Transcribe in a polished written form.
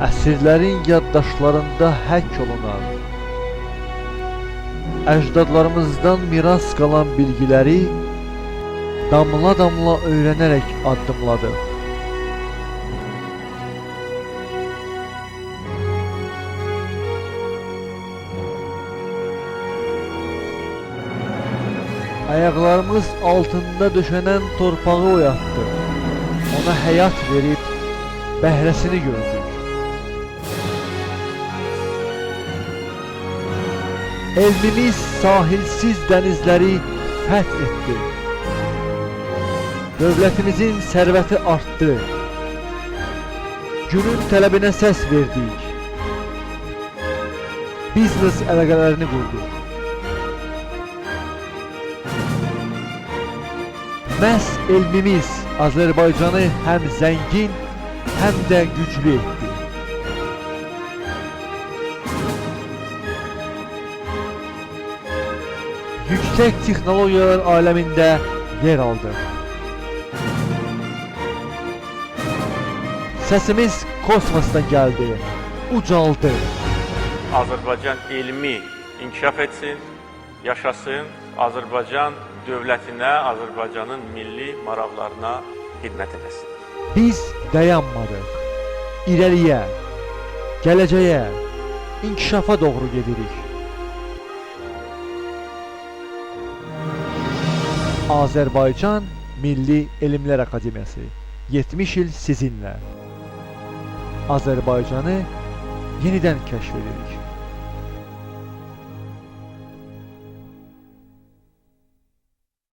əsirlərin yaddaşlarında həkk olunan, əcdadlarımızdan miras qalan bilgiləri damla-damla öyrənərək addımladıq. Ayaqlarımız altında döşənən torpağı oyatdıq, ona həyat verib bəhrəsini gördük. Elmimiz sahilsiz dənizləri fəth etdi. Dövlətimizin sərvəti artdı. Günün tələbinə səs verdik. Biznes əlaqələrini qurduq. Məhz elmimiz Azərbaycanı həm zəngin, həm də güclü etdi. Yüksək texnologiyalar aləmində yer aldı. Səsimiz kosmosdan gəldi, ucaldı. Azərbaycan elmi inkişaf etsin, yaşasın, Azərbaycan dövlətinə, Azərbaycanın milli maraqlarına xidmət edəsin. Biz dayanmadıq. İrəliyə, gələcəyə, inkişafa doğru gedirik. Azərbaycan Milli Elmlər Akademiyası 70 il sizinlə. Azərbaycanı yenidən kəşf edirik.